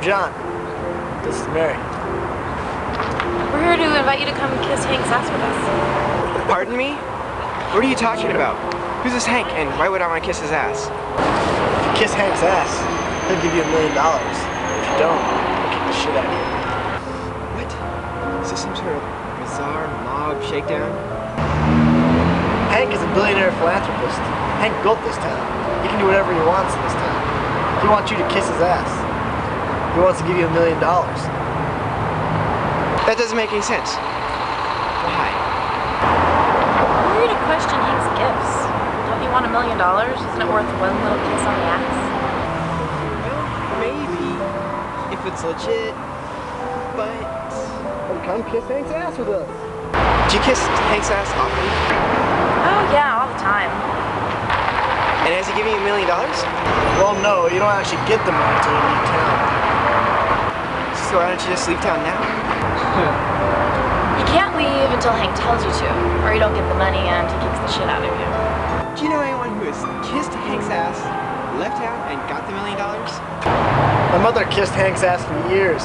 I'm John. This is Mary. We're here to invite you to come kiss Hank's ass with us. Pardon me? What are you talking about? Who's this Hank, and why would I want to kiss his ass? If you kiss Hank's ass, he'll give you $1 million. If you don't, he'll kick the shit out of you. What? Is this some sort of bizarre mob shakedown? Hank is a billionaire philanthropist. Hank built this town. He can do whatever he wants in this town. He wants you to kiss his ass. He wants to give you $1 million. That doesn't make any sense. Why? We're here to question Hank's gifts. Don't you want $1 million? Isn't it worth one little kiss on the ass? Well, maybe. If it's legit. But... Well, come kiss Hank's ass with us. Do you kiss Hank's ass often? Oh yeah, all the time. And has he given you $1 million? Well, no, you don't actually get the money until you leave town. So why don't you just leave town now? You can't leave until Hank tells you to, or you don't get the money and he kicks the shit out of you. Do you know anyone who has kissed Hank's ass, left town, and got the $1 million? My mother kissed Hank's ass for years.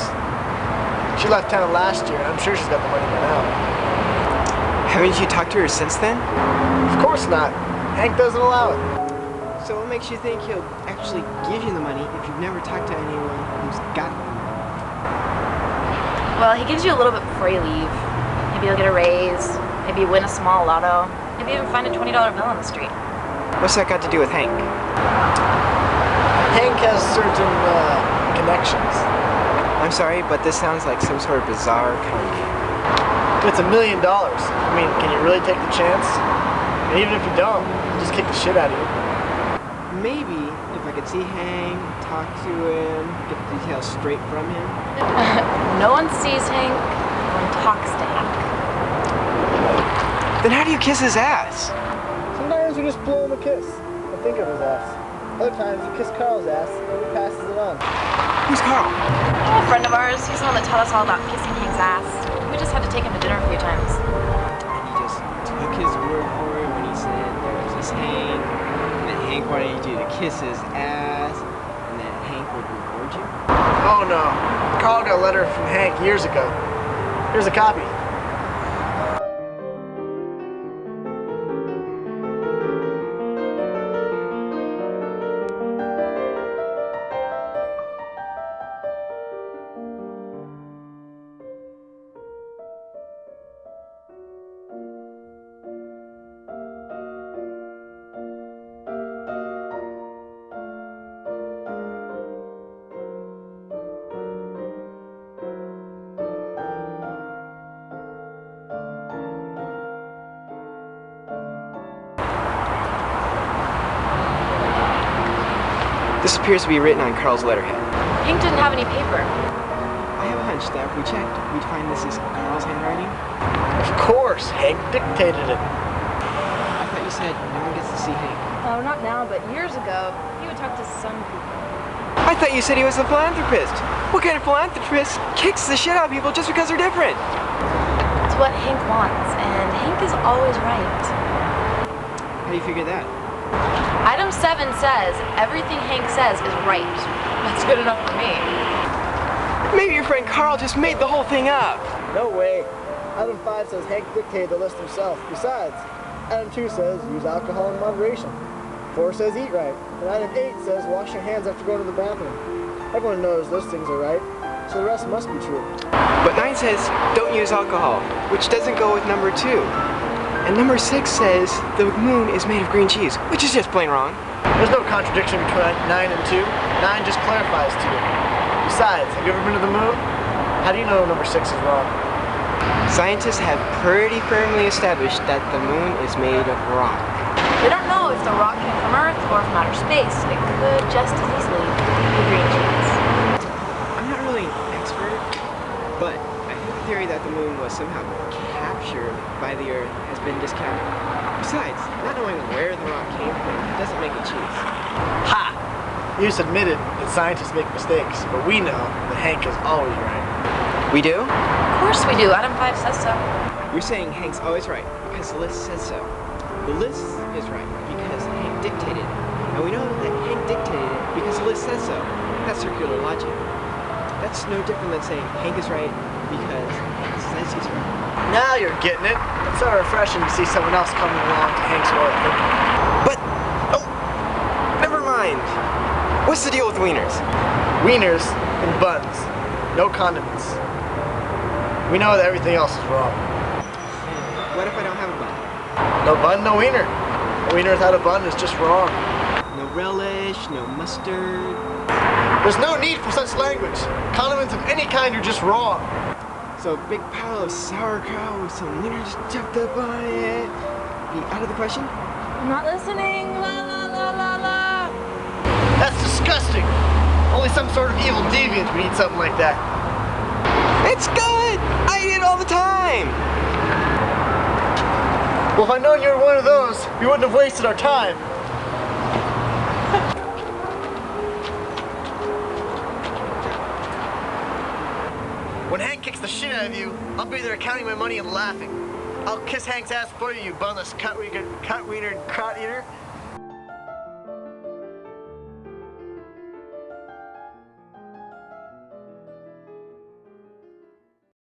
She left town last year, and I'm sure she's got the money by now. Haven't you talked to her since then? Of course not. Hank doesn't allow it. So what makes you think he'll actually give you the money if you've never talked to anyone who's got it? Well, he gives you a little bit before you leave. Maybe you'll get a raise, maybe you win a small lotto, maybe even find a $20 bill on the street. What's that got to do with Hank? Hank has certain connections. I'm sorry, but this sounds like some sort of bizarre It's $1 million. I mean, can you really take the chance? And even if you don't, he'll just kick the shit out of you. Maybe if I could see Hank, talk to him, get the details straight from him. No one sees Hank, no one talks to Hank. Then how do you kiss his ass? Sometimes you just blow him a kiss and think of his ass. Other times you kiss Carl's ass and he passes it on. Who's Carl? A friend of ours, he's the one that taught us all about kissing Hank's ass. We just had to take him to dinner a few times. And you just took his word for it when he said there was this Hank, and then Hank wanted you to kiss his ass, and then Hank would reward you? Oh no. Carl got a letter from Hank years ago. Here's a copy. This appears to be written on Carl's letterhead. Hank didn't have any paper. I have a hunch that if we checked, we'd find this is Carl's handwriting. Of course, Hank dictated it. I thought you said no one gets to see Hank. Oh, not now, but years ago, he would talk to some people. I thought you said he was a philanthropist. What kind of philanthropist kicks the shit out of people just because they're different? It's what Hank wants, and Hank is always right. How do you figure that? Item 7 says, everything Hank says is right. That's good enough for me. Maybe your friend Carl just made the whole thing up. No way. Item 5 says Hank dictated the list himself. Besides, Item 2 says use alcohol in moderation. 4 says eat right. And Item 8 says wash your hands after going to the bathroom. Everyone knows those things are right, so the rest must be true. But 9 says don't use alcohol, which doesn't go with number 2. And number 6 says the moon is made of green cheese, which is just plain wrong. There's no contradiction between 9 and 2. 9 just clarifies 2. Besides, have you ever been to the moon? How do you know number 6 is wrong? Scientists have pretty firmly established that the moon is made of rock. We don't know if the rock came from Earth or from outer space. It could just as easily be green cheese. I'm not really an expert, but I think the theory that the moon was somehow captured by the Earth has been discounted. Besides, not knowing where the rock came from doesn't make it cheese. Ha! You just admitted that scientists make mistakes, but we know that Hank is always right. We do? Of course we do. Item 5 says so. You're saying Hank's always right because the list says so. The list is right because Hank dictated it. And we know that Hank dictated it because the list says so. That's circular logic. That's no different than saying Hank is right because Hank says he's right. Now you're getting it. It's so refreshing to see someone else coming along to Hank's way of thinking. But, oh, never mind. What's the deal with wieners? Wieners and buns. No condiments. We know that everything else is wrong. What if I don't have a bun? No bun, no wiener. A wiener without a bun is just wrong. No relish, no mustard. There's no need for such language. Condiments of any kind are just wrong. So a big pile of sauerkraut with some wieners chopped up on it. Be out of the question? I'm not listening. La la la la la. That's disgusting. Only some sort of evil deviant would eat something like that. It's good! I eat it all the time! Well, if I'd known you were one of those, we wouldn't have wasted our time. When Hank kicks the shit out of you, I'll be there counting my money and laughing. I'll kiss Hank's ass for you, you bunless cut wiener and crot eater.